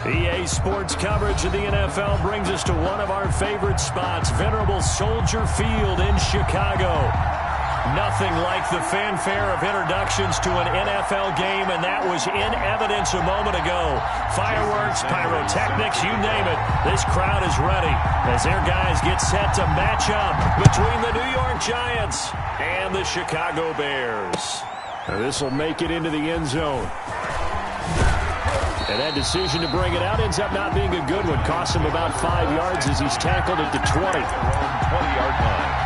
EA Sports coverage of the NFL brings us to one of our favorite spots, venerable Soldier Field in Chicago. Nothing like the fanfare of introductions to an NFL game, and that was in evidence a moment ago. Fireworks, pyrotechnics, you name it. This crowd is ready as their guys get set to match up between the New York Giants and the Chicago Bears. This will make it into the end zone. And that decision to bring it out ends up not being a good one. Costs him about 5 yards as he's tackled at the 20. 20-yard line.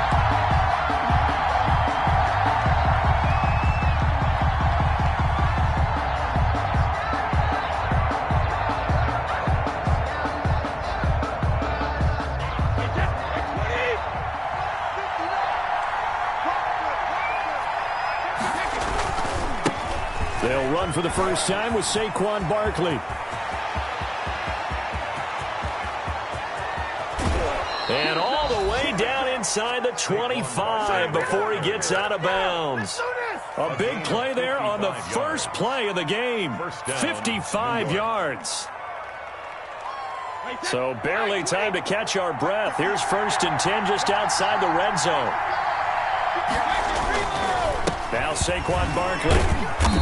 They'll run for the first time with Saquon Barkley. And all the way down inside the 25 before he gets out of bounds. A big play there on the first play of the game. 55 yards. So barely time to catch our breath. Here's 1st and 10 just outside the red zone. Now Saquon Barkley.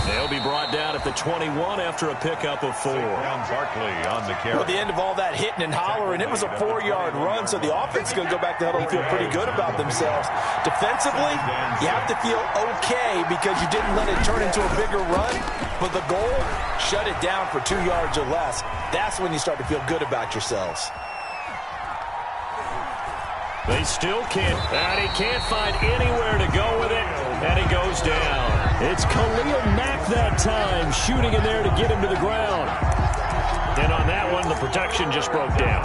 They'll be brought down at the 21 after a pickup of 4. Barkley on the carry. At the end of all that hitting and hollering, it was a 4-yard run, so the offense is going to go back to huddle and feel pretty good about themselves. Defensively, you have to feel okay because you didn't let it turn into a bigger run, but the goal, shut it down for 2 yards or less. That's when you start to feel good about yourselves. They still can't, and he can't find anywhere to go with it, and he goes down. It's Khalil Mack that time, shooting in there to get him to the ground. And on that one, the protection just broke down.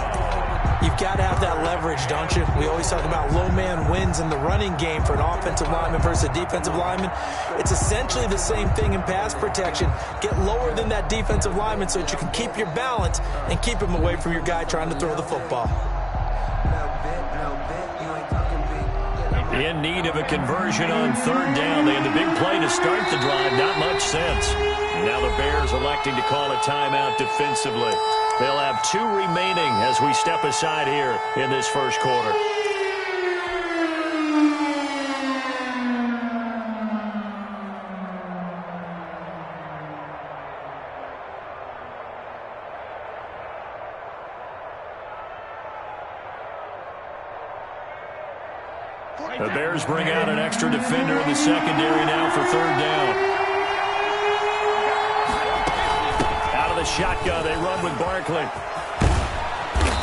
You've got to have that leverage, don't you? We always talk about low man wins in the running game for an offensive lineman versus a defensive lineman. It's essentially the same thing in pass protection. Get lower than that defensive lineman so that you can keep your balance and keep him away from your guy trying to throw the football. In need of a conversion on 3rd down. They had the big play to start the drive. Not much sense. Now the Bears electing to call a timeout defensively. They'll have 2 remaining as we step aside here in this first quarter. The Bears bring out an extra defender in the secondary now for 3rd down. Out of the shotgun, they run with Barkley.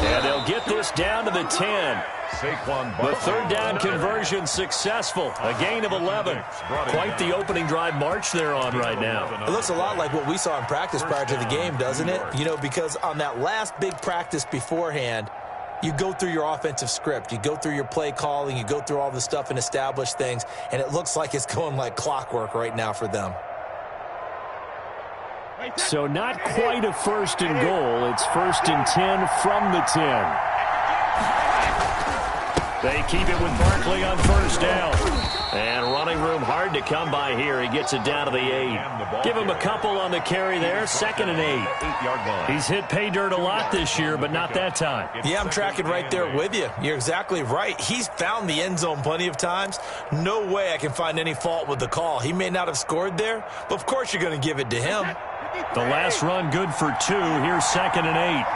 And they'll get this down to the 10. The 3rd down conversion successful. A gain of 11. Quite the opening drive march they're on right now. It looks a lot like what we saw in practice prior to the game, doesn't it? You know, because on that last big practice beforehand, you go through your offensive script. You go through your play calling. You go through all the stuff and establish things. And it looks like it's going like clockwork right now for them. So not quite a 1st and goal. It's 1st and 10 from the 10. They keep it with Barkley on 1st down. And running room hard to come by here. He gets it down to the 8. Give him a couple on the carry there. 2nd and 8. 8-yard line. He's hit pay dirt a lot this year, but not that time. Yeah, I'm tracking right there with you. You're exactly right. He's found the end zone plenty of times. No way I can find any fault with the call. He may not have scored there, but of course you're going to give it to him. The last run good for 2. Here's 2nd and 8.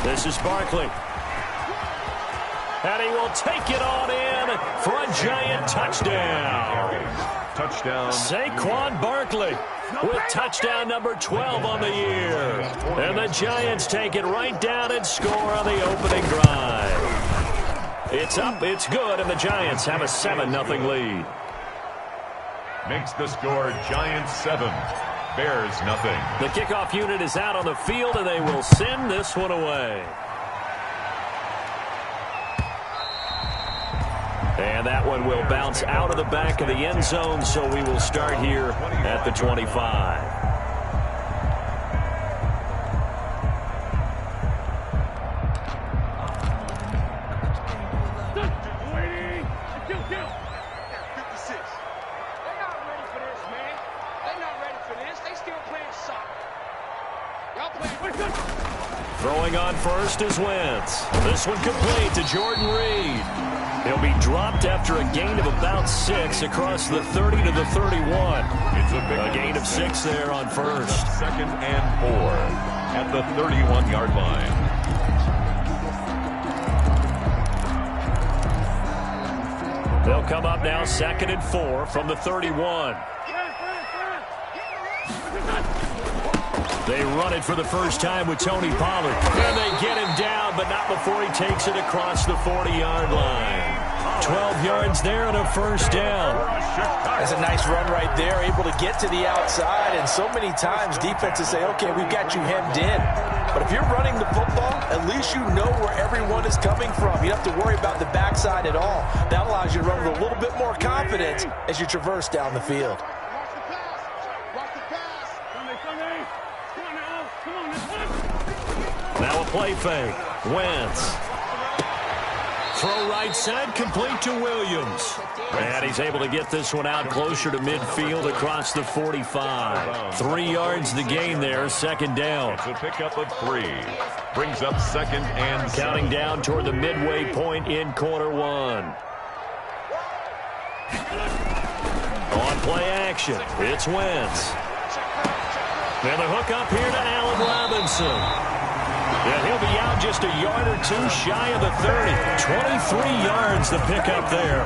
This is Barkley. And he will take it on in for a Giant touchdown. Touchdown. Saquon Barkley with touchdown number 12 on the year. And the Giants take it right down and score on the opening drive. It's up, it's good, and the Giants have a 7-0 lead. Makes the score Giants 7. Bears nothing. The kickoff unit is out on the field, and they will send this one away. And that one will bounce out of the back of the end zone, so we will start here at the 25. Throwing on first is Wentz. This one complete to Jordan Reed. He'll be dropped after a gain of about 6 across the 30 to the 31. It's A gain of 6 there on first. 2nd and 4 at the 31-yard line. They'll come up now 2nd and 4 from the 31. They run it for the first time with Tony Pollard. And they get him down, but not before he takes it across the 40-yard line. 12 yards there and a first down. That's a nice run right there, able to get to the outside. And so many times defenses say, okay, we've got you hemmed in. But if you're running the football, at least you know where everyone is coming from. You don't have to worry about the backside at all. That allows you to run with a little bit more confidence as you traverse down the field. Now a play fake. Wentz. Throw right side, complete to Williams. And he's able to get this one out closer to midfield across the 45. 3 yards the gain there, 2nd down. It's a pickup of 3. Brings up 2nd and 7. Counting down toward the midway point in quarter 1. On play action, it's Wentz. And the hook up here to Allen Robinson. And he'll be out just a yard or 2 shy of the 30. 23 yards the pickup there.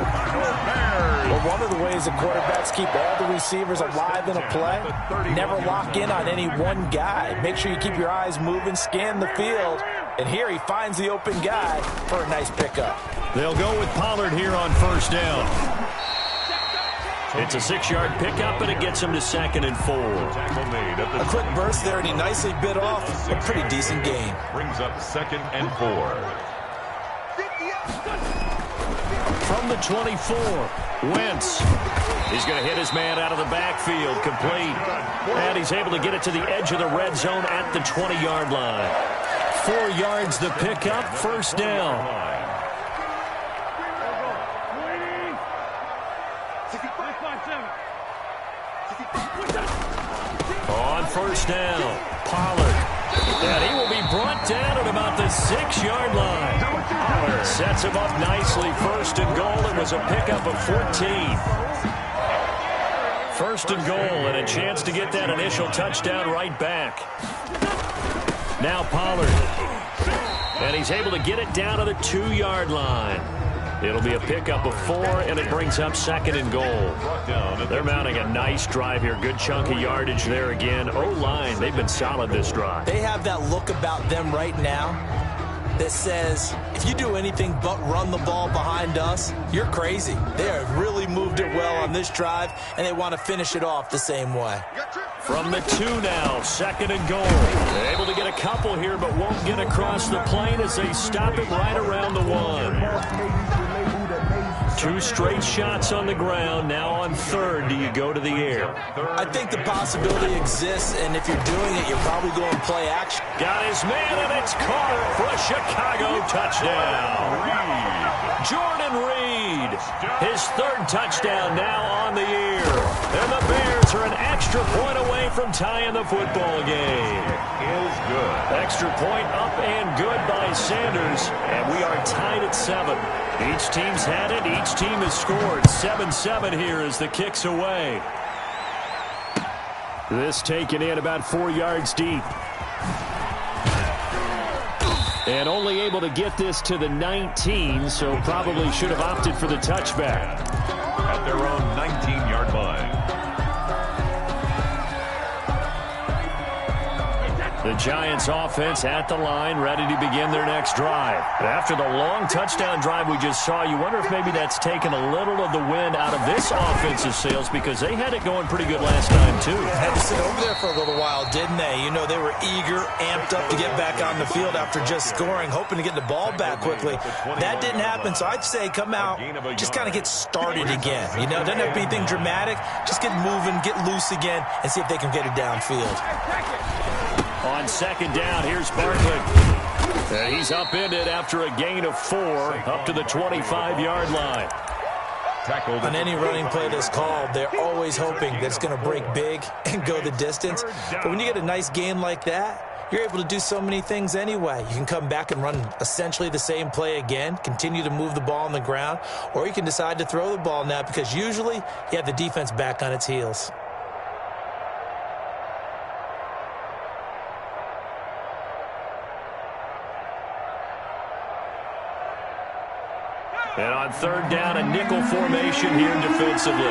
Well, one of the ways the quarterbacks keep all the receivers alive in a play, never lock in on any one guy. Make sure you keep your eyes moving, scan the field. And here he finds the open guy for a nice pickup. They'll go with Pollard here on first down. It's a 6-yard pickup, and it gets him to 2nd and 4. A quick burst there, and he nicely bit off a pretty decent gain. Brings up 2nd and 4. From the 24, Wentz. He's going to hit his man out of the backfield, complete. And he's able to get it to the edge of the red zone at the 20-yard line. 4 yards the pickup, first down. On first down, Pollard. And he will be brought down at about the 6-yard line. Pollard sets him up nicely. 1st and goal. It was a pickup of 14. 1st and goal, and a chance to get that initial touchdown right back. Now Pollard. And he's able to get it down to the 2-yard line. It'll be a pickup of 4, and it brings up 2nd and goal. They're mounting a nice drive here. Good chunk of yardage there again. O-line, they've been solid this drive. They have that look about them right now that says, if you do anything but run the ball behind us, you're crazy. They have really moved it well on this drive, and they want to finish it off the same way. From the 2 now, 2nd and goal. They're able to get a couple here, but won't get across the plane as they stop it right around the 1. 2 straight shots on the ground. Now on 3rd, do you go to the air? I think the possibility exists, and if you're doing it, you're probably going to play action. Got his man, and it's caught for a Chicago touchdown. Jordan Reed, his 3rd touchdown now on the year. And the Bears are an extra point away from tying the football game. Is good. Extra point up and good by Sanders, and we are tied at 7. Each team's had it. Each team has scored. 7-7 here as the kick's away. This taken in about 4 yards deep. And only able to get this to the 19, so probably should have opted for the touchback. At their own 19-yard line. The Giants offense at the line, ready to begin their next drive. After the long touchdown drive we just saw, you wonder if maybe that's taken a little of the wind out of this offensive sails, because they had it going pretty good last time, too. Had to sit over there for a little while, didn't they? You know, they were eager, amped up to get back on the field after just scoring, hoping to get the ball back quickly. That didn't happen, so I'd say come out, just kind of get started again. You know, it doesn't have to be anything dramatic. Just get moving, get loose again, and see if they can get it downfield. On 2nd down, here's Barkley. And he's upended after a gain of 4 up to the 25-yard line. Tackled. On any running play that's called, they're always hoping that it's going to break big and go the distance. But when you get a nice gain like that, you're able to do so many things anyway. You can come back and run essentially the same play again, continue to move the ball on the ground, or you can decide to throw the ball now because usually you have the defense back on its heels. And on third down, a nickel formation here defensively.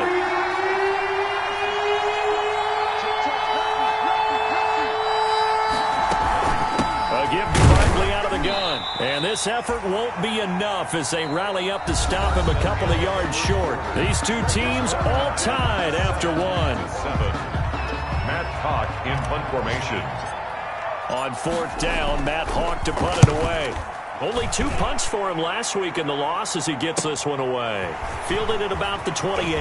A give to Barkley out of the gun. And this effort won't be enough as they rally up to stop him a couple of yards short. These two teams all tied after one. 7. Matt Hawk in punt formation. On fourth down, Matt Hawk to punt it away. Only 2 punts for him last week in the loss as he gets this one away. Fielded at about the 28.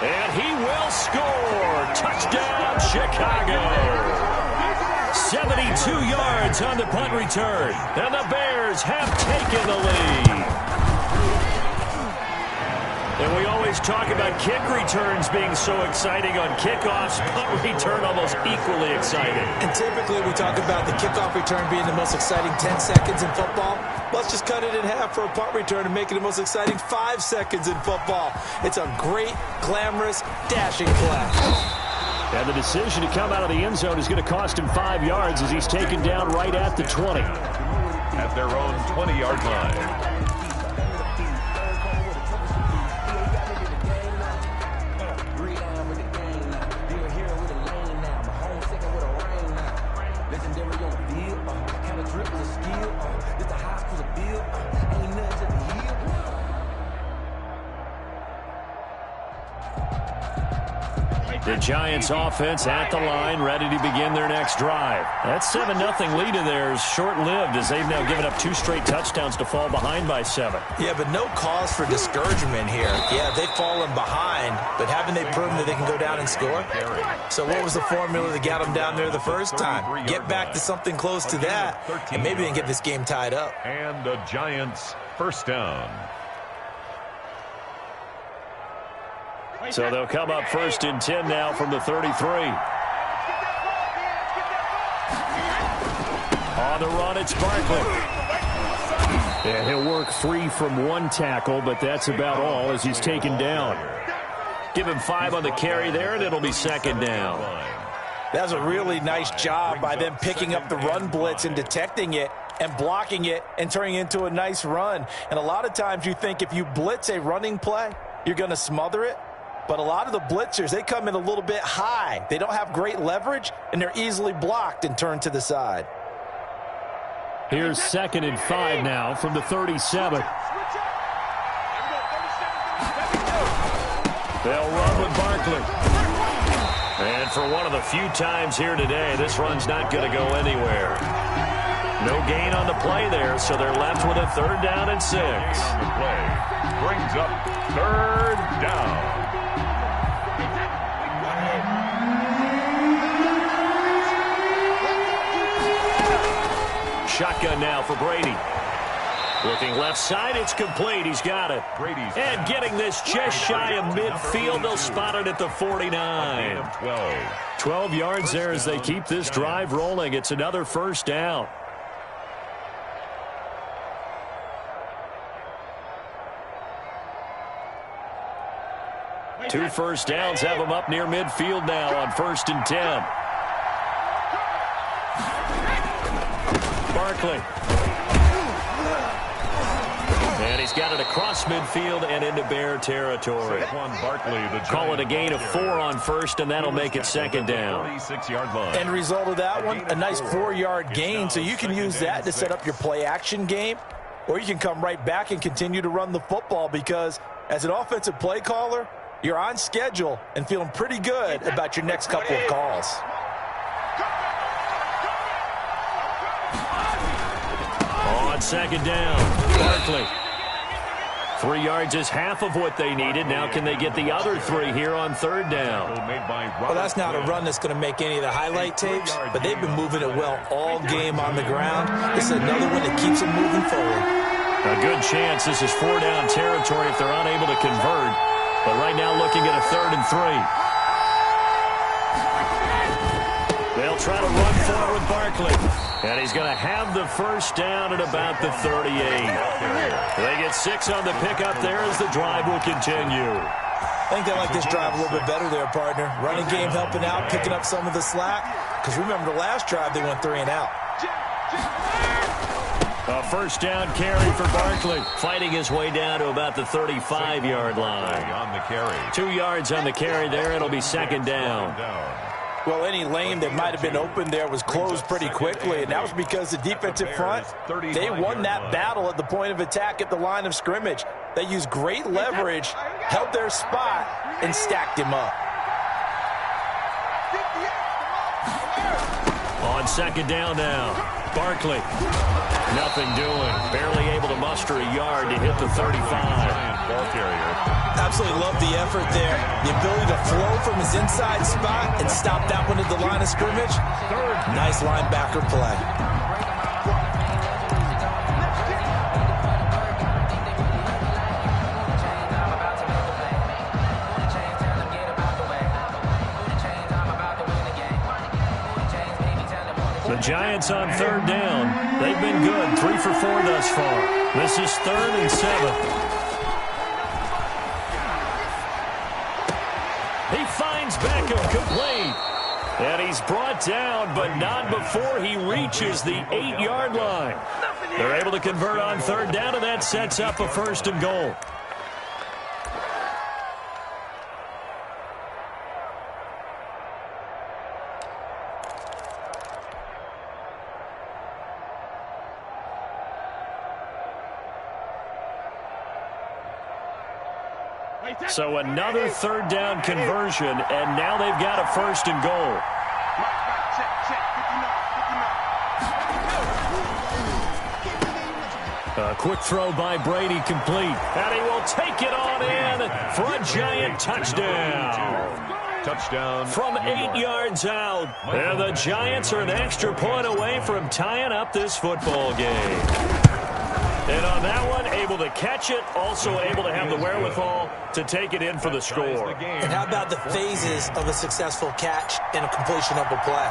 And he will score. Touchdown, Chicago. 72 yards on the punt return. And the Bears have taken the lead. And we always talk about kick returns being so exciting on kickoffs. Punt return almost equally exciting. And typically we talk about the kickoff return being the most exciting 10 seconds in football. Let's just cut it in half for a punt return and make it the most exciting 5 seconds in football. It's a great, glamorous, dashing play. And the decision to come out of the end zone is going to cost him 5 yards as he's taken down right at the 20. At their own 20-yard line. The Giants offense at the line, ready to begin their next drive. That 7-0 lead of theirs short-lived as they've now given up 2 straight touchdowns to fall behind by 7. Yeah, but no cause for discouragement here. Yeah, they've fallen behind, but haven't they proven that they can go down and score? So what was the formula that got them down there the first time? Get back to something close to that, and maybe they can get this game tied up. And the Giants first down. So they'll come up first and 10 now from the 33. On the run, it's Barkley. And he'll work free from 1 tackle, but that's about all as he's taken down. Give him 5 on the carry there, and it'll be second down. That was a really nice job by them picking up the run blitz and detecting it and blocking it and turning it into a nice run. And a lot of times you think if you blitz a running play, you're going to smother it. But a lot of the blitzers, they come in a little bit high. They don't have great leverage, and they're easily blocked and turned to the side. Here's second and 5 now from the 37. They'll run with Barkley. And for one of the few times here today, this run's not going to go anywhere. No gain on the play there, so they're left with a 3rd down and 6. The play brings up 3rd down. Shotgun now for Brady. Looking left side, it's complete. He's got it. And getting this just shy of midfield. They'll spot it at the 49. 12 yards there as they keep this drive rolling. It's another first down. Two first downs have them up near midfield now on 1st and 10. Barkley. And he's got it across midfield and into Bear territory. Call it a gain of 4 on 1st, and that'll make it second down. End result of that one, a nice 4-yard gain, so you can use that to set up your play-action game, or you can come right back and continue to run the football because as an offensive play caller, you're on schedule and feeling pretty good about your next couple of calls. On second down, Barkley. 3 yards is half of what they needed. Now can they get the other 3 here on 3rd down? Well, that's not a run that's going to make any of the highlight tapes, but they've been moving it well all game on the ground. This is another one that keeps them moving forward. A good chance this is 4-down territory if they're unable to convert. But right now looking at a 3rd and 3. They'll try to run forward with Barkley. And he's going to have the first down at about the 38. They get 6 on the pickup there as the drive will continue. I think they like this drive a little bit better there, partner. Running game helping out, picking up some of the slack. Because remember the last drive, they went 3 and out. A first down carry for Barkley. Fighting his way down to about the 35-yard line. On the carry. 2 yards on the carry there. It'll be 2nd down. Well, any lane that might have been open there was closed pretty quickly, and that was because the defensive front, they won that battle at the point of attack at the line of scrimmage. They used great leverage, held their spot, and stacked him up. On 2nd down now, Barkley. Nothing doing. Barely able to muster a yard to hit the 35. Ball carrier. Absolutely love the effort there. The ability to flow from his inside spot and stop that one at the line of scrimmage. Nice linebacker play. The Giants on 3rd down. They've been good. 3 for 4 thus far. This is 3rd and 7. He finds Beckham complete. And he's brought down, but not before he reaches the 8-yard line. They're able to convert on 3rd down, and that sets up a 1st and goal. So another 3rd down conversion, and now they've got a 1st and goal. A quick throw by Brady complete, and he will take it on in for a Giant touchdown. Touchdown. From 8 yards out, and the Giants are an extra point away from tying up this football game. And on that one, able to catch it, also able to have the wherewithal to take it in for the score. And how about the phases of a successful catch and a completion of a play?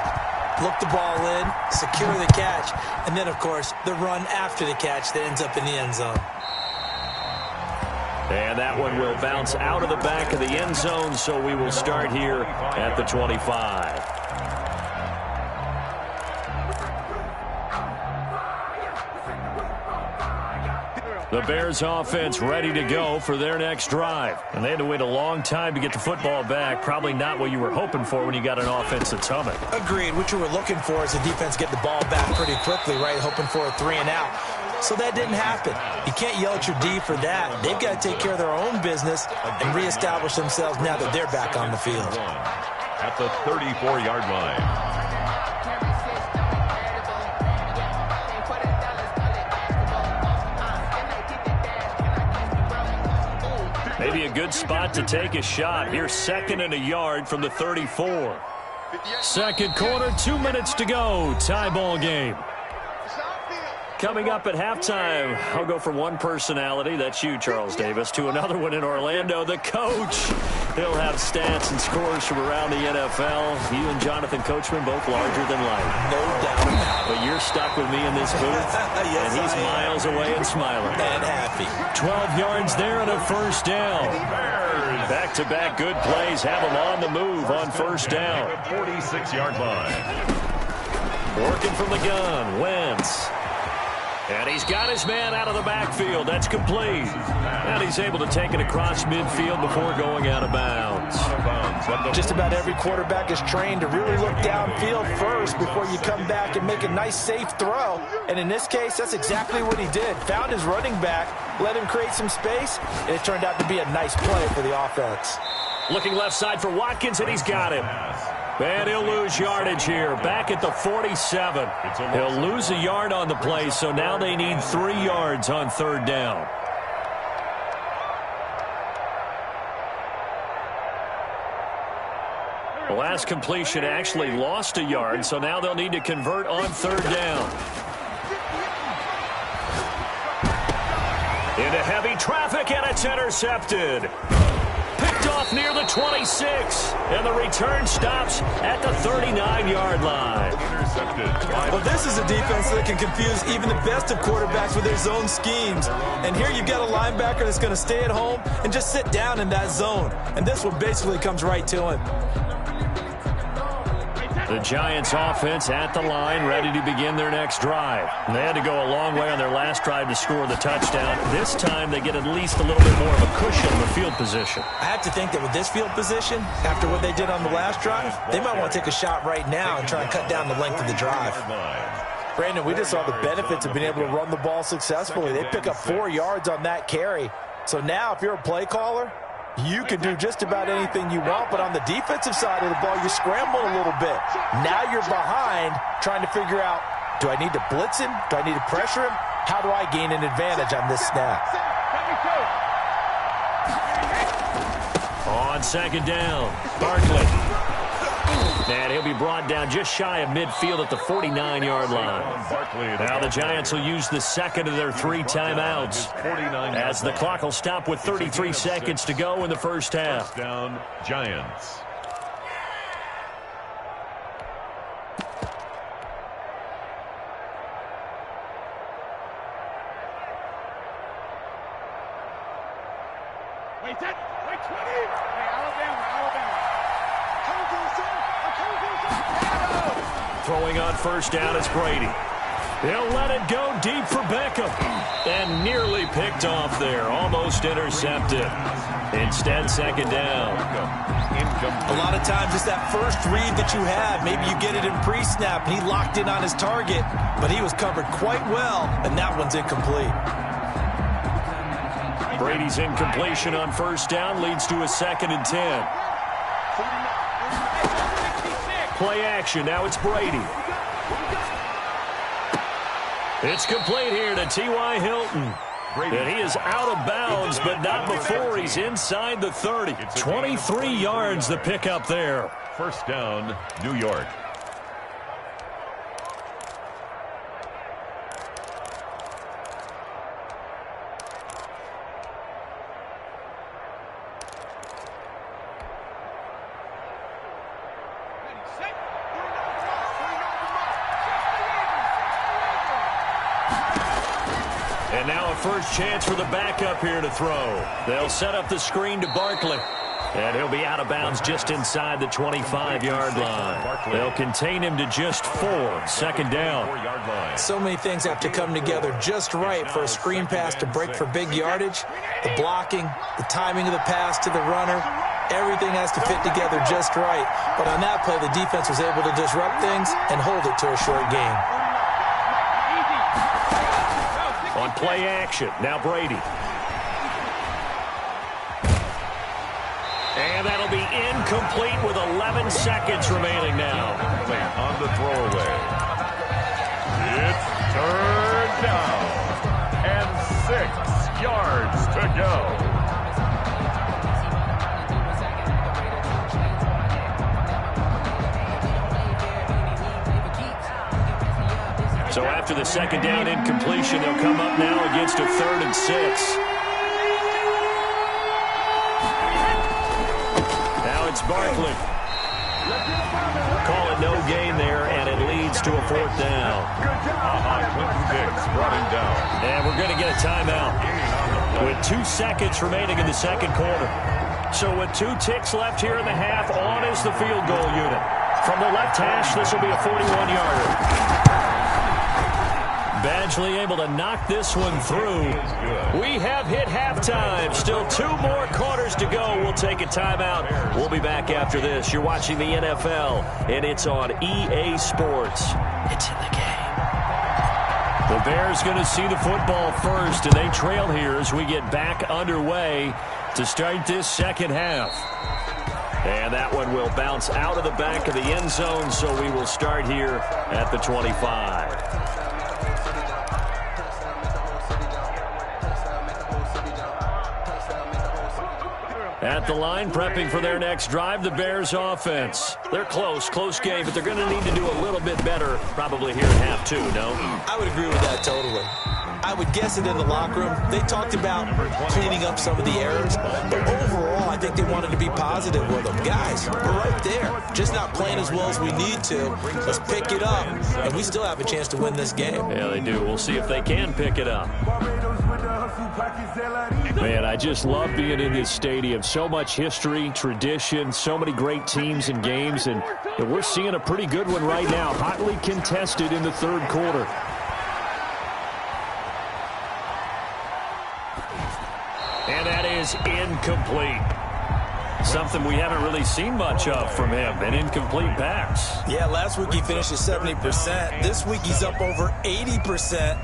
Look the ball in, secure the catch, and then, of course, the run after the catch that ends up in the end zone. And that one will bounce out of the back of the end zone, so we will start here at the 25. The Bears offense ready to go for their next drive. And they had to wait a long time to get the football back. Probably not what you were hoping for when you got an offense that's humming. Agreed. What you were looking for is the defense get the ball back pretty quickly, right? Hoping for a 3 and out. So that didn't happen. You can't yell at your D for that. They've got to take care of their own business and reestablish themselves now that they're back on the field. At the 34-yard line. Maybe a good spot to take a shot. Here's 2nd and a yard from the 34. Second quarter, 2 minutes to go. Tie ball game. Coming up at halftime, I'll go from one personality, that's you, Charles Davis, to another one in Orlando, the coach. He'll have stats and scores from around the NFL. You and Jonathan Coachman both larger than life. No doubt about it. But you're stuck with me in this booth, Yes, and he's miles away and smiling. And happy. 12 yards there and a first down. Back-to-back good plays have them on the move on first down. 46-yard line. Working from the gun, Wentz. And he's got his man out of the backfield. That's complete. And he's able to take it across midfield before going out of bounds. Just about every quarterback is trained to really look downfield first before you come back and make a nice, safe throw. And in this case, that's exactly what he did. Found his running back, let him create some space, and it turned out to be a nice play for the offense. Looking left side for Watkins, and he's got him. And he'll lose yardage here, back at the 47. He'll lose a yard on the play, so now they need 3 yards on third down. The last completion actually lost a yard, so now they'll need to convert on third down. Into heavy traffic, and it's intercepted. picked off near the 26. And the return stops at the 39-yard line. Intercepted. Well, this is a defense that can confuse even the best of quarterbacks with their zone schemes. And here you've got a linebacker that's going to stay at home and just sit down in that zone. And this one basically comes right to him. The Giants offense at the line, ready to begin their next drive. And they had to go a long way on their last drive to score the touchdown. This time they get at least a little bit more of a cushion in the field position. I have to think that with this field position, after what they did on the last drive, they might want to take a shot right now and try and cut down the length of the drive. Brandon, we just saw the benefits of being able to run the ball successfully. They pick up 4 yards on that carry. So now if you're a play caller, you can do just about anything you want, but on the defensive side of the ball, you scramble a little bit. Now you're behind, trying to figure out, do I need to blitz him? Do I need to pressure him? How do I gain an advantage on this snap? On second down, Barkley. And he'll be brought down just shy of midfield at the 49-yard line. Now the Giants will use the second of their 3 timeouts as the clock will stop with 33 seconds to go in the first half. First down, Giants. Wait, 20. Hey, Alabama. Throwing on first down is Brady. He'll let it go deep for Beckham. And nearly picked off there. Almost intercepted. Instead, second down. A lot of times it's that first read that you have. Maybe you get it in pre-snap. He locked in on his target, but he was covered quite well, and that one's incomplete. Brady's incompletion on first down leads to a 2nd and 10. Play action. Now it's Brady. It's complete here to T.Y. Hilton. And he is out of bounds, but not before he's inside the 30. 23 yards the pickup there. First down, New York. And now a first chance for the backup here to throw. They'll set up the screen to Barkley. And he'll be out of bounds just inside the 25-yard line. They'll contain him to just 4. Second down. So many things have to come together just right for a screen pass to break for big yardage. The blocking, the timing of the pass to the runner, everything has to fit together just right. But on that play, the defense was able to disrupt things and hold it to a short gain. On play action, now Brady. And that'll be incomplete with 11 seconds remaining now. On the throwaway. It's third down. And 6 yards to go. So after the second down incompletion, they'll come up now against a 3rd and 6. Now it's Barkley. Call it no gain there, and it leads to a 4th down. Clinton Dix brought him down. And we're going to get a timeout with 2 seconds remaining in the second quarter. So with 2 ticks left here in the half, on is the field goal unit. From the left hash, this will be a 41-yarder. Badgley able to knock this one through. We have hit halftime. Still 2 more quarters to go. We'll take a timeout. We'll be back after this. You're watching the NFL, and it's on EA Sports. It's in the game. The Bears going to see the football first, and they trail here as we get back underway to start this second half. And that one will bounce out of the back of the end zone, so we will start here at the 25. At the line, prepping for their next drive, the Bears offense. They're close game, but they're going to need to do a little bit better probably here in half 2, no? I would agree with that totally. I would guess it in the locker room. They talked about cleaning up some of the errors, but overall, I think they wanted to be positive with them. Guys, we're right there. Just not playing as well as we need to. Let's pick it up, and we still have a chance to win this game. Yeah, they do. We'll see if they can pick it up. Man, I just love being in this stadium. So much history, tradition, so many great teams and games, and we're seeing a pretty good one right now. Hotly contested in the third quarter. And that is incomplete. Something we haven't really seen much of from him, an incomplete pass. Yeah, last week he finished at 70%. This week he's up over 80%.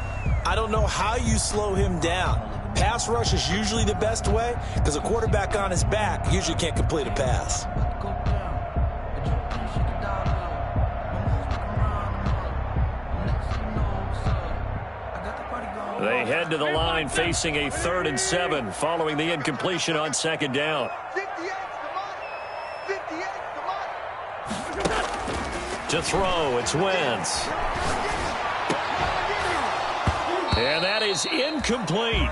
I don't know how you slow him down. Pass rush is usually the best way because a quarterback on his back usually can't complete a pass. They head to the line facing a 3rd and 7 following the incompletion on 2nd down. To throw, it's Wentz. And that is incomplete.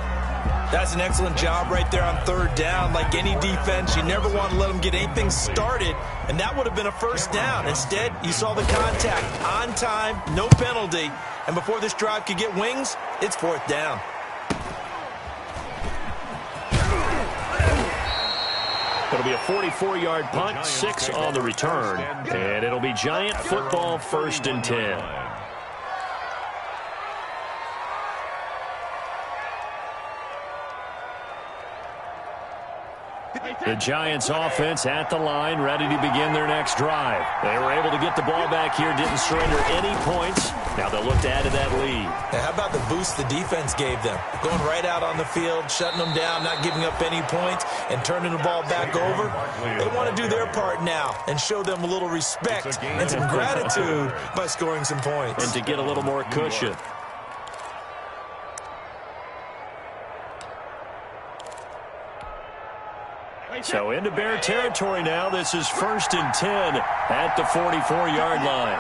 That's an excellent job right there on 3rd down. Like any defense, you never want to let them get anything started, and that would have been a 1st down. Instead, you saw the contact on time, no penalty, and before this drive could get wings, it's 4th down. It'll be a 44-yard punt, 6 on the return, and it'll be Giant football 1st and 10. The Giants offense at the line, ready to begin their next drive. They were able to get the ball back here, didn't surrender any points. Now they'll look to add to that lead. And how about the boost the defense gave them? Going right out on the field, shutting them down, not giving up any points, and turning the ball back over. They want to do their part now and show them a little respect and some gratitude by scoring some points. And to get a little more cushion. So into Bear territory now. This is 1st and 10 at the 44-yard line.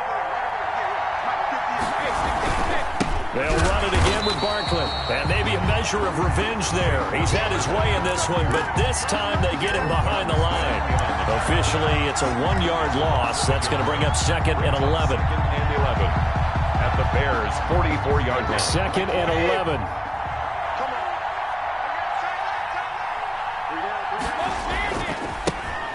They'll run it again with Barkley. And maybe a measure of revenge there. He's had his way in this one, but this time they get him behind the line. Officially, it's a 1-yard loss. That's going to bring up 2nd and 11. 2nd and 11 at the Bears' 44-yard line. 2nd and 11.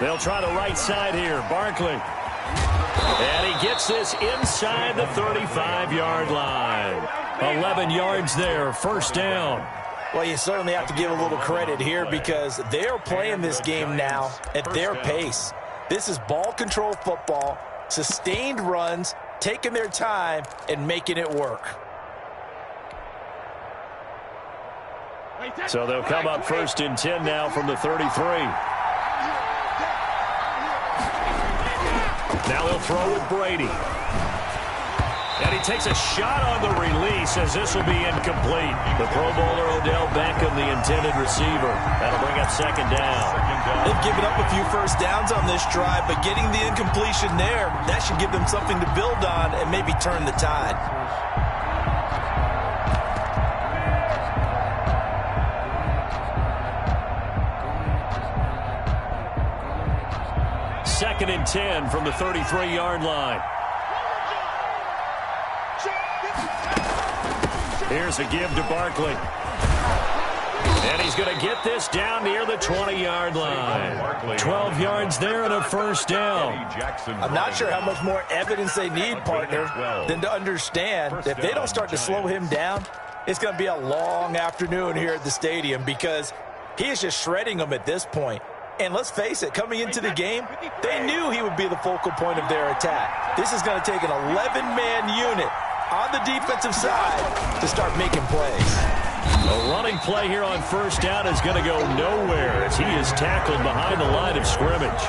They'll try the right side here. Barkley. And he gets this inside the 35-yard line. 11 yards there, 1st down. Well, you certainly have to give a little credit here because they are playing this game now at their pace. This is ball control football, sustained runs, taking their time, and making it work. So they'll come up 1st and 10 now from the 33. Now he'll throw with Brady. And he takes a shot on the release as this will be incomplete. The Pro Bowler Odell Beckham, the intended receiver. That'll bring up 2nd down. They've given up a few 1st downs on this drive, but getting the incompletion there, that should give them something to build on and maybe turn the tide. Second and 10 from the 33-yard line. Here's a give to Barkley. And he's going to get this down near the 20-yard line. 12 yards there and a 1st down. I'm not sure how much more evidence they need, partner, than to understand that if they don't start to slow him down, it's going to be a long afternoon here at the stadium because he is just shredding them at this point. And let's face it, coming into the game, they knew he would be the focal point of their attack. This is going to take an 11-man unit on the defensive side to start making plays. A running play here on first down is going to go nowhere as he is tackled behind the line of scrimmage.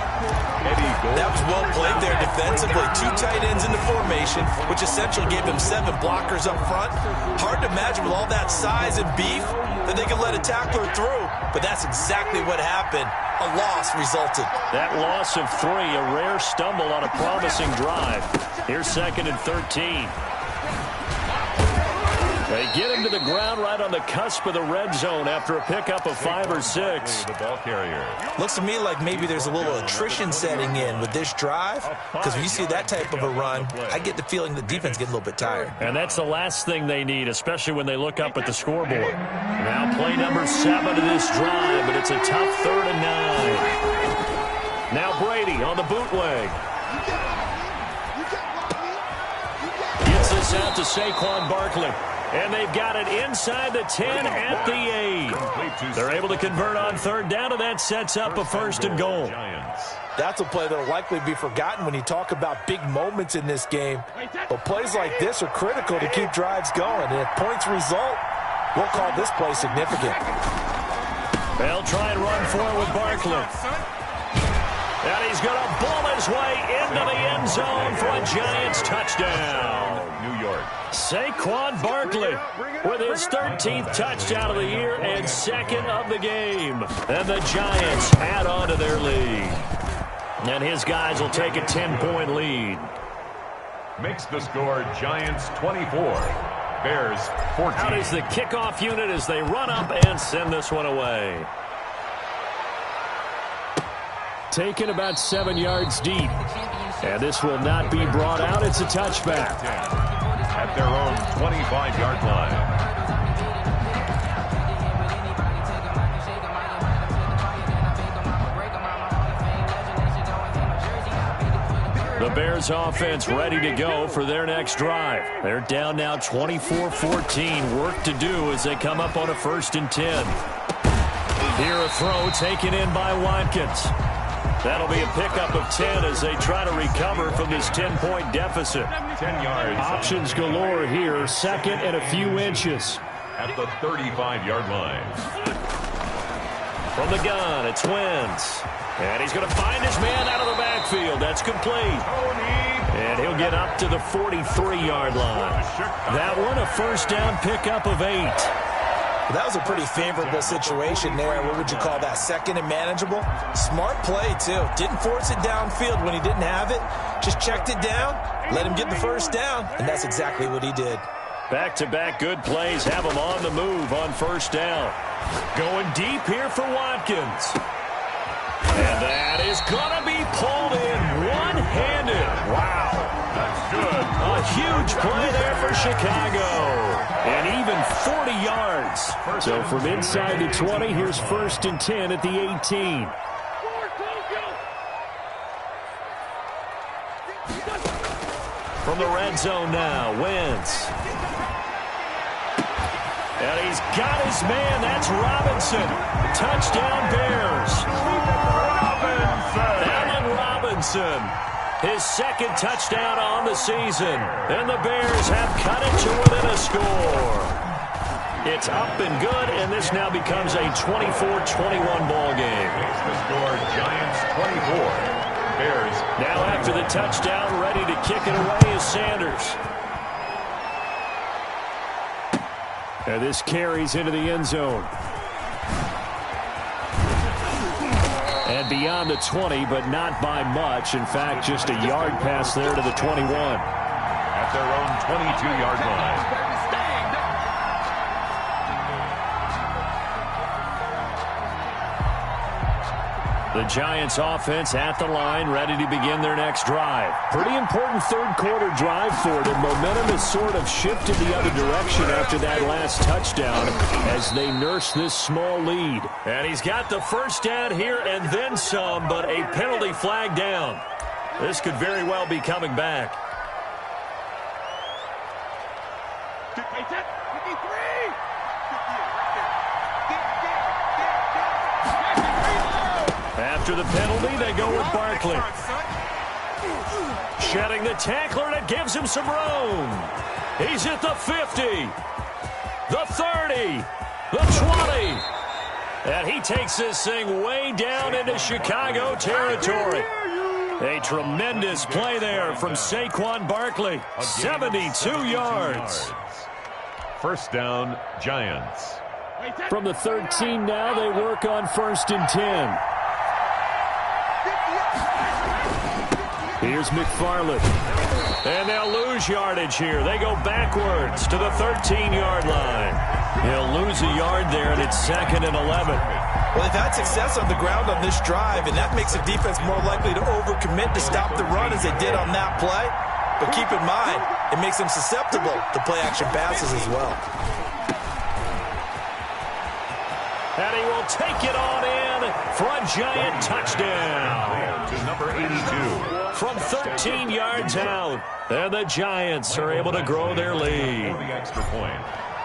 That was well played there defensively. 2 tight ends in the formation, which essentially gave him 7 blockers up front. Hard to imagine with all that size and beef that they could let a tackler through, but that's exactly what happened. A loss resulted. That loss of 3, a rare stumble on a promising drive. Here's 2nd and 13. They get him to the ground right on the cusp of the red zone after a pickup of 5 or 6. The ball carrier. Looks to me like maybe there's a little attrition setting in with this drive, because when you see that type of a run, I get the feeling the defense gets a little bit tired. And that's the last thing they need, especially when they look up at the scoreboard. Now play number 7 of this drive, but it's a tough 3rd and 9. Now Brady on the bootleg. Gets this out to Saquon Barkley. And they've got it inside the 10 at the 8. They're able to convert on 3rd down, and that sets up a 1st and goal. That's a play that will likely be forgotten when you talk about big moments in this game. But plays like this are critical to keep drives going. And if points result, we'll call this play significant. They'll try and run forward with Barkley. And he's going to ball his way into the end zone for a Giants touchdown. New York. Saquon Barkley with his 13th touchdown of the year and 2nd of the game. And the Giants add on to their lead. And his guys will take a 10-point lead. Makes the score Giants 24. Bears 14. Out is the kickoff unit as they run up and send this one away. Taken about 7 yards deep. And this will not be brought out. It's a touchback. At their own 25-yard line. The Bears offense ready to go for their next drive. They're down now 24-14. Work to do as they come up on a 1st and 10. Here a throw taken in by Watkins. That'll be a pickup of 10 as they try to recover from this 10-point deficit. 10 yards. Options galore here. 2nd and a few inches. At the 35-yard line. From the gun, it's Wentz. And he's going to find his man out of the backfield. That's complete. And he'll get up to the 43-yard line. That one, a 1st down pickup of 8. That was a pretty favorable situation there. What would you call that? 2nd and manageable? Smart play, too. Didn't force it downfield when he didn't have it. Just checked it down, let him get the 1st down, and that's exactly what he did. Back-to-back good plays have him on the move on 1st down. Going deep here for Watkins. And that is going to be pulled in one-handed. Wow. That's good. A huge play there for Chicago. And even 40 yards. So from inside the 20, here's 1st and 10 at the 18. From the red zone now, Wentz. And he's got his man. That's Robinson. Touchdown Bears. Allen Robinson. His 2nd touchdown on the season. And the Bears have cut it to within a score. It's up and good, and this now becomes a 24-21 ball game. Makes the score Giants 24. Bears. Now after the touchdown, ready to kick it away is Sanders. And this carries into the end zone. And beyond the 20, but not by much. In fact, just a yard pass there to the 21. At their own 22-yard line. The Giants offense at the line, ready to begin their next drive. Pretty important 3rd quarter drive for them. Momentum has sort of shifted the other direction after that last touchdown as they nurse this small lead. And he's got the 1st down here and then some, but a penalty flag down. This could very well be coming back. After the penalty, they go with Barkley. Shedding the tackler, and it gives him some room. He's at the 50, the 30, the 20. And he takes this thing way down into Chicago territory. A tremendous play there from Saquon Barkley. 72 yards. First down, Giants. From the 13 now, they work on 1st and 10. Here's McFarland. And they'll lose yardage here. They go backwards to the 13-yard line. He'll lose a yard there, and it's 2nd and 11. Well, they've had success on the ground on this drive, and that makes the defense more likely to overcommit to stop the run as they did on that play. But keep in mind, it makes them susceptible to play-action passes as well. And he will take it on in for a Giant touchdown. To number 82. From 13 yards out. And the Giants are able to grow their lead. The extra point.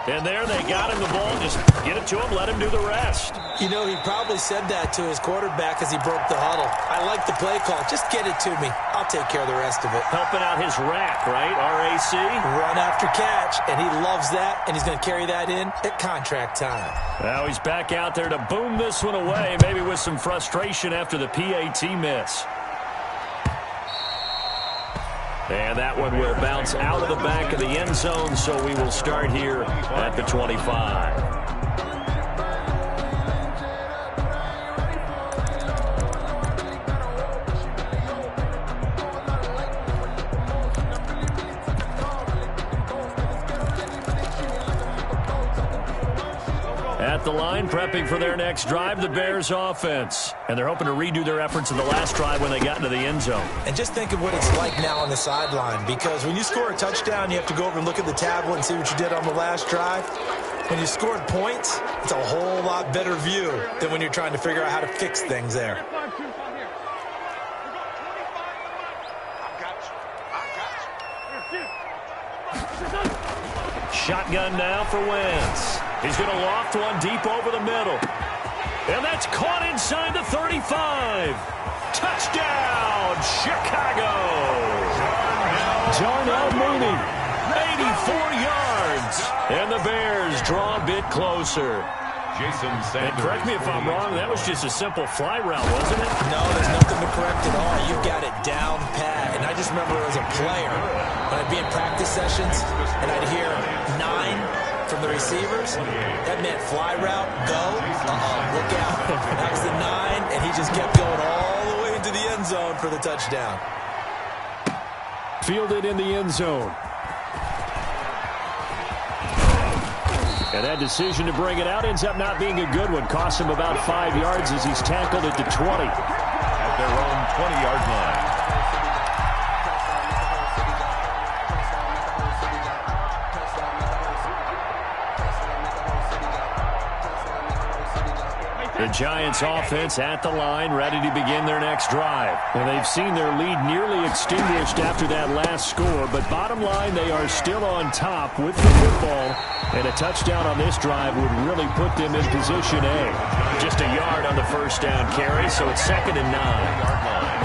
And there they got him the ball. Just get it to him, let him do the rest. You know, he probably said that to his quarterback as he broke the huddle. I like the play call. Just get it to me. I'll take care of the rest of it. Helping out his rack, right? RAC? Run after catch, and he loves that, and he's going to carry that in at contract time. Now he's back out there to boom this one away, maybe with some frustration after the PAT miss. And that one will bounce out of the back of the end zone, so we will start here at the 25. At the line, prepping for their next drive, the Bears offense. And they're hoping to redo their efforts in the last drive when they got into the end zone. And just think of what it's like now on the sideline, because when you score a touchdown, you have to go over and look at the tablet and see what you did on the last drive. When you scored points, it's a whole lot better view than when you're trying to figure out how to fix things there. Shotgun now for Wentz. He's going to loft one deep over the middle. And that's caught inside the 35. Touchdown, Chicago. Darnell Mooney, 84 yards. And the Bears draw a bit closer. Jason Sanders. And correct me if I'm wrong, that was just a simple fly route, wasn't it? No, there's nothing to correct at all. You've got it down pat. And I just remember as a player, when I'd be in practice sessions, and I'd hear 9 from the receivers, that meant fly route, go, look out. That was the 9, and he just kept going all the way into the end zone for the touchdown. Fielded in the end zone. And that decision to bring it out ends up not being a good one. Costs him about 5 yards as he's tackled at the 20. At their own 20-yard line. The Giants offense at the line, ready to begin their next drive. And they've seen their lead nearly extinguished after that last score. But bottom line, they are still on top with the football. And a touchdown on this drive would really put them in position A. Just a yard on the first down carry, so it's 2nd and 9.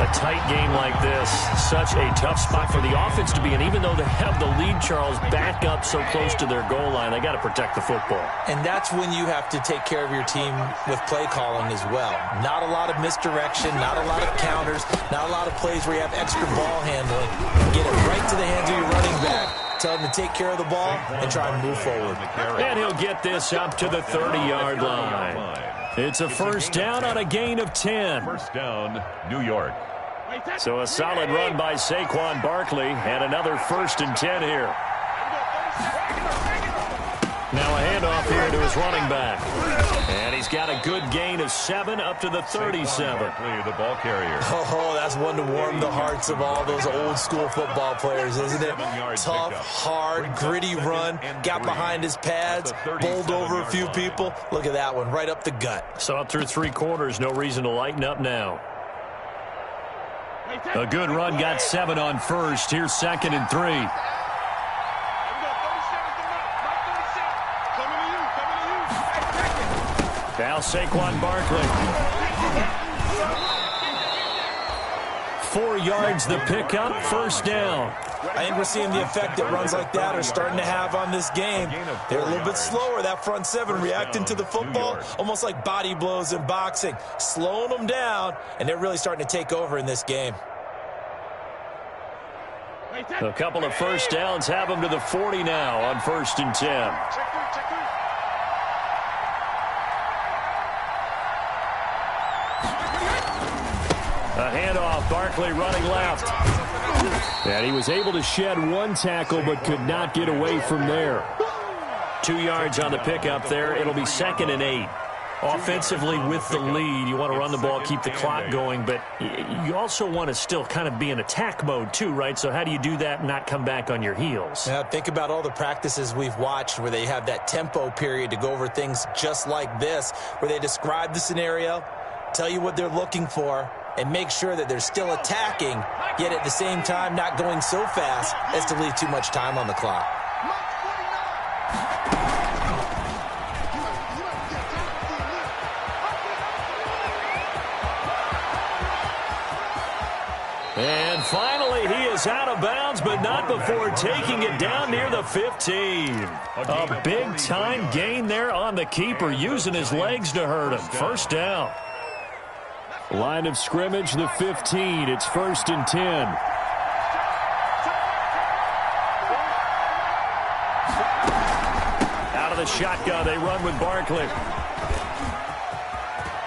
A tight game like this, such a tough spot for the offense to be in. Even though they have the lead, Charles, back up so close to their goal line, they got to protect the football. And that's when you have to take care of your team with play calling as well. Not a lot of misdirection, not a lot of counters, not a lot of plays where you have extra ball handling. Get it right to the hands of your running back. Tell him to take care of the ball and try and move forward. And he'll get this up to the 30-yard line. It's a first down on a gain of 10. First down, New York. So a solid run by Saquon Barkley and another 1st and 10 here. Now a handoff here to his running back. And he's got a good gain of 7 up to the 37. The ball carrier. Oh, that's one to warm the hearts of all those old school football players, isn't it? Tough, hard, gritty run. Got behind his pads, bowled over a few people. Look at that one, right up the gut. So up through 3 quarters, no reason to lighten up now. A good run, got 7 on first. Here's 2nd and 3. Now Saquon Barkley. 4 yards the pickup, first down. I think we're seeing the effect that runs like that are starting to have on this game. They're a little bit slower, that front seven, reacting to the football, almost like body blows in boxing, slowing them down, and they're really starting to take over in this game. A couple of first downs have them to the 40 now on 1st and 10. A handoff, Barkley running left. And he was able to shed one tackle but could not get away from there. 2 yards on the pickup there. It'll be 2nd and 8. Offensively with the lead, you want to run the ball, keep the clock going, but you also want to still kind of be in attack mode too, right? So how do you do that and not come back on your heels? Now, think about all the practices we've watched where they have that tempo period to go over things just like this, where they describe the scenario, tell you what they're looking for, and make sure that they're still attacking, yet at the same time not going so fast as to leave too much time on the clock. And finally, he is out of bounds, but not before taking it down near the 15. A big-time gain there on the keeper, using his legs to hurt him. First down. Line of scrimmage, the 15. It's 1st and 10. Out of the shotgun, they run with Barkley.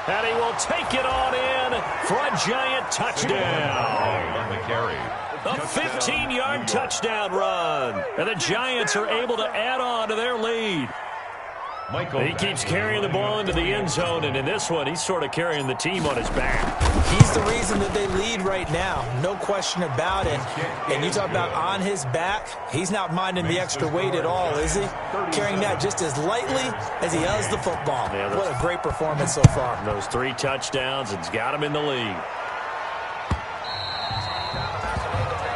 And he will take it on in for a giant touchdown. On the carry. A 15-yard touchdown run. And the Giants are able to add on to their lead. He keeps carrying the ball into the end zone, and in this one, he's sort of carrying the team on his back. He's the reason that they lead right now, no question about it. And you talk about on his back, he's not minding the extra weight at all, is he? Carrying that just as lightly as he does the football. Yeah, what a great performance so far. Those 3 touchdowns, it's got him in the lead.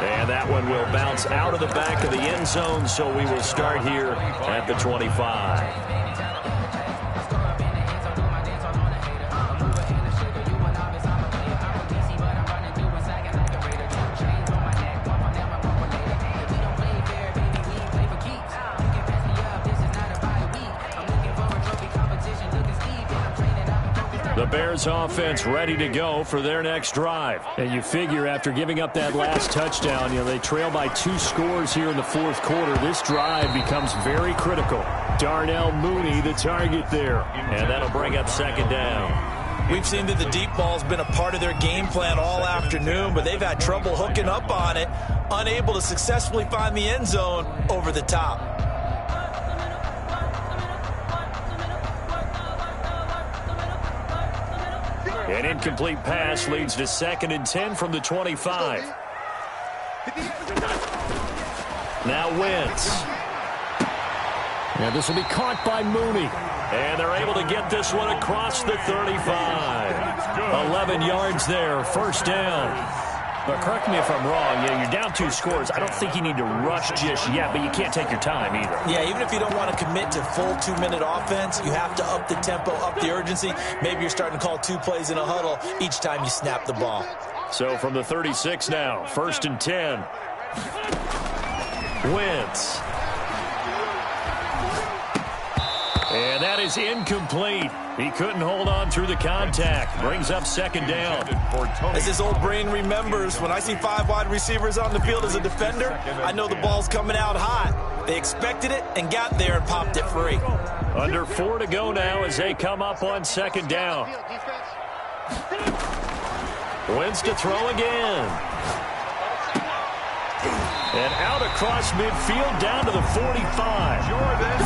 And that one will bounce out of the back of the end zone, so we will start here at the 25. The Bears offense ready to go for their next drive. And you figure after giving up that last touchdown, they trail by 2 scores here in the 4th quarter. This drive becomes very critical. Darnell Mooney the target there. And that'll bring up 2nd down. We've seen that the deep ball's been a part of their game plan all afternoon, but they've had trouble hooking up on it, unable to successfully find the end zone over the top. An incomplete pass leads to 2nd and 10 from the 25. Now Wentz. Now this will be caught by Mooney. And they're able to get this one across the 35. 11 yards there, 1st down. But correct me if I'm wrong, you're down 2 scores. I don't think you need to rush just yet, but you can't take your time either. Yeah, even if you don't want to commit to full 2-minute offense, you have to up the tempo, up the urgency. Maybe you're starting to call 2 plays in a huddle each time you snap the ball. So from the 36 now, 1st and 10. Wentz. And that is incomplete. He couldn't hold on through the contact. Brings up 2nd down. As his old brain remembers, when I see 5 wide receivers on the field as a defender, I know the ball's coming out hot. They expected it and got there and popped it free. Under 4 to go now as they come up on 2nd down. Wentz to throw again. And out across midfield down to the 45.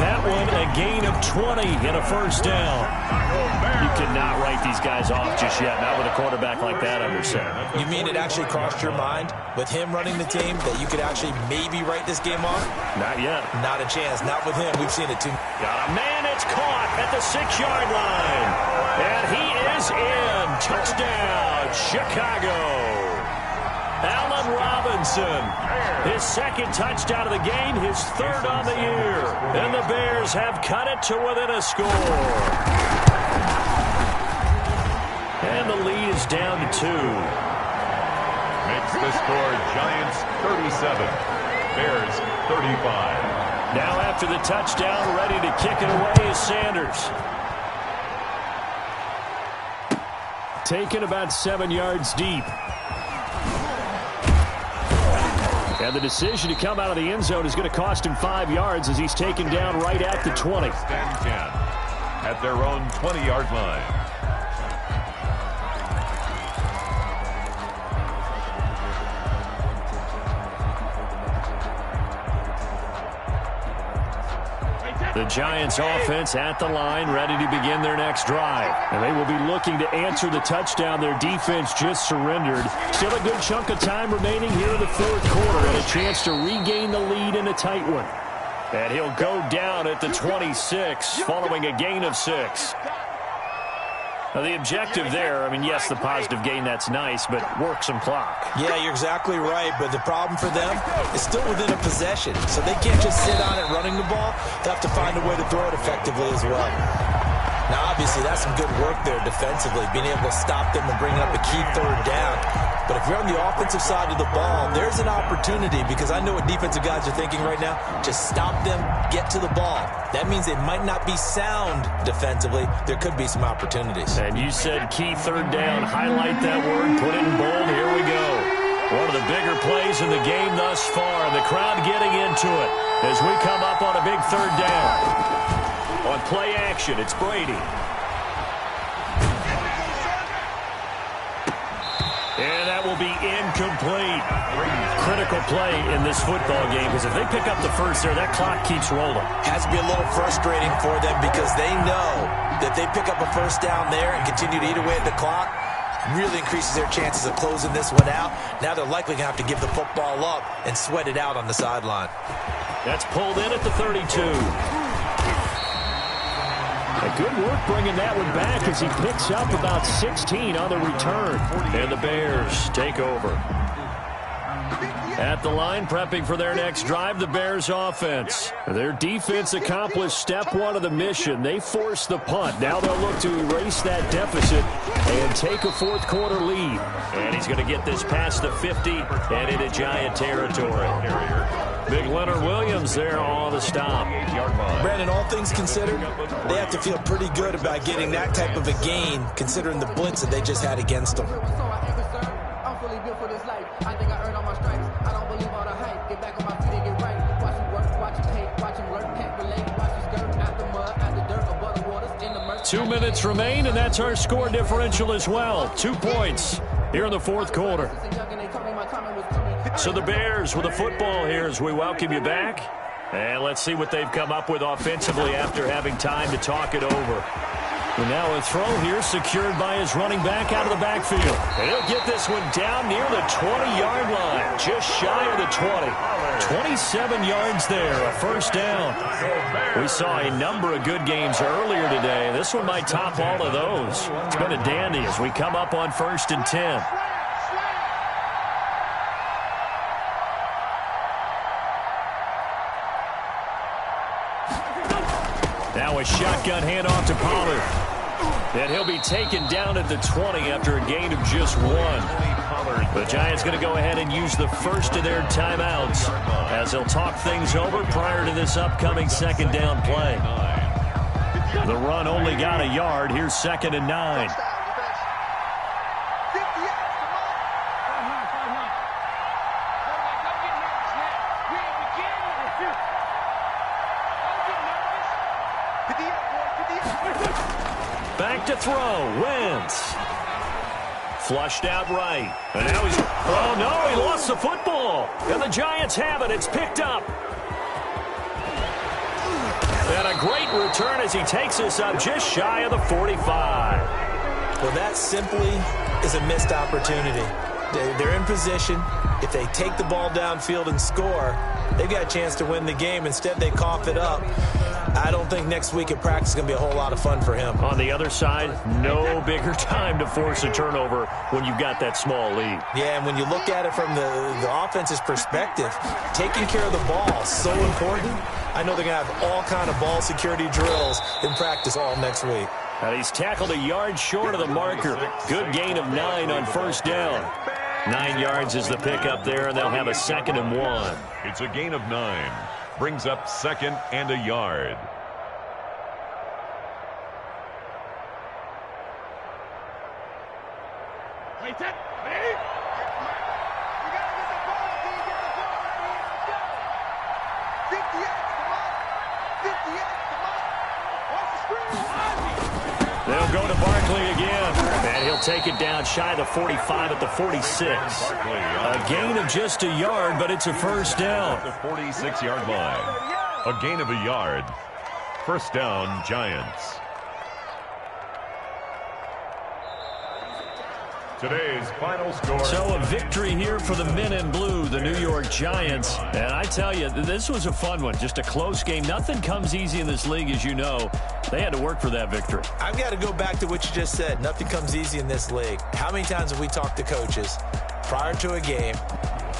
That one a gain of 20 and a 1st down. You cannot write these guys off just yet, not with a quarterback like that under center. You mean it actually crossed your mind with him running the team that you could actually maybe write this game off? Not yet. Not a chance. Not with him. We've seen it too. Got a man. It's caught at the 6-yard line. And he is in. Touchdown, Chicago. Allen Robinson, his 2nd touchdown of the game, his 3rd on the year. And the Bears have cut it to within a score. And the lead is down to 2. Makes the score Giants 37, Bears 35. Now after the touchdown, ready to kick it away is Sanders. Taken about 7 yards deep. And the decision to come out of the end zone is going to cost him 5 yards as he's taken down right at the 20. Stand 10 at their own 20-yard line. The Giants offense at the line, ready to begin their next drive. And they will be looking to answer the touchdown their defense just surrendered. Still a good chunk of time remaining here in the fourth quarter and a chance to regain the lead in a tight one. And he'll go down at the 26 following a gain of 6. Now the objective there, I mean, yes, the positive gain, that's nice, but work some clock. Yeah, you're exactly right, but the problem for them is still within a possession, so they can't just sit on it running the ball. They have to find a way to throw it effectively as well. Now, obviously, that's some good work there defensively, being able to stop them and bringing up a key third down. But if you're on the offensive side of the ball, there's an opportunity, because I know what defensive guys are thinking right now. Just stop them, get to the ball. That means they might not be sound defensively. There could be some opportunities. And you said key third down. Highlight that word, put it in bold. Here we go. One of the bigger plays in the game thus far, and the crowd getting into it as we come up on a big third down. On play action, it's Brady. And that will be incomplete. Critical play in this football game, because if they pick up the first there, that clock keeps rolling. Has to be a little frustrating for them, because they know that they pick up a first down there and continue to eat away at the clock, really increases their chances of closing this one out. Now they're likely going to have to give the football up and sweat it out on the sideline. That's pulled in at the 32. Good work bringing that one back as he picks up about 16 on the return. And the Bears take over. At the line, prepping for their next drive, the Bears offense. Their defense accomplished step one of the mission. They forced the punt. Now they'll look to erase that deficit and take a fourth quarter lead. And he's going to get this past the 50 and into Giant territory. Big Leonard Williams there on the stop. Brandon, all things considered, they have to feel pretty good about getting that type of a gain, considering the blitz that they just had against them. I don't believe all the hype. Get back on my feet and get right. Watch him work, watch him hate, watch him lurk, can't relate. Watch him skirt out the mud, out the dirt, above the waters, in the murk. 2 minutes remain, and that's our score differential as well. 2 points here in the fourth quarter. So the Bears with the football here as we welcome you back. And let's see what they've come up with offensively after having time to talk it over. And now a throw here secured by his running back out of the backfield. And he'll get this one down near the 20-yard line, just shy of the 20. 27 yards there, a first down. We saw a number of good games earlier today. This one might top all of those. It's been a dandy as we come up on 1st and 10. Now a shotgun handoff to Pollard. And he'll be taken down at the 20 after a gain of just 1. The Giants going to go ahead and use the first of their timeouts as they'll talk things over prior to this upcoming second down play. The run only got a yard. Here's 2nd and 9. Back to throw. Wentz. Flushed out right. And now he's... Oh, no, he lost the football. And the Giants have it. It's picked up. And a great return as he takes us up just shy of the 45. Well, that simply is a missed opportunity. They're in position. If they take the ball downfield and score, they've got a chance to win the game. Instead, they cough it up. I don't think next week in practice is going to be a whole lot of fun for him. On the other side, no bigger time to force a turnover when you've got that small lead. Yeah, and when you look at it from the offense's perspective, taking care of the ball is so important. I know they're going to have all kind of ball security drills in practice all next week. And he's tackled a yard short of the marker. Good gain of 9 on first down. 9 yards is the pickup there, and they'll have a 2nd and 1. It's a gain of 9. Brings up 2nd and a yard. Wait, that. Ready? You got to get the ball, D. Get the ball. Let's go. 58, come on. 58, come on. Watch the screen. They'll go to Barkley again, and he'll take it down shy of the 45 at the 46. A gain of just a yard, but it's a first down. The 46-yard line. A gain of a yard. First down, Giants. Today's final score. So a victory here for the men in blue, the New York Giants. And I tell you, this was a fun one. Just a close game. Nothing comes easy in this league, as you know. They had to work for that victory. I've got to go back to what you just said. Nothing comes easy in this league. How many times have we talked to coaches prior to a game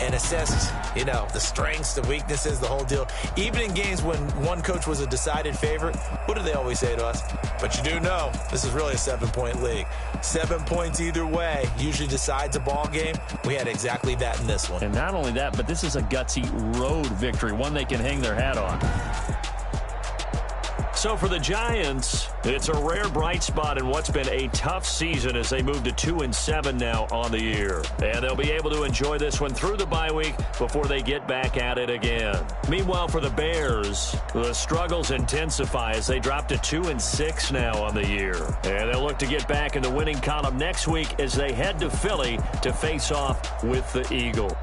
and assessed, the strengths, the weaknesses, the whole deal? Even in games when one coach was a decided favorite, what do they always say to us? But you do know, this is really a 7-point league. 7 points either way usually decides a ball game. We had exactly that in this one. And not only that, but this is a gutsy road victory, one they can hang their hat on. So for the Giants, it's a rare bright spot in what's been a tough season as they move to 2-7 now on the year. And they'll be able to enjoy this one through the bye week before they get back at it again. Meanwhile, for the Bears, the struggles intensify as they drop to 2-6 now on the year. And they'll look to get back in the winning column next week as they head to Philly to face off with the Eagles.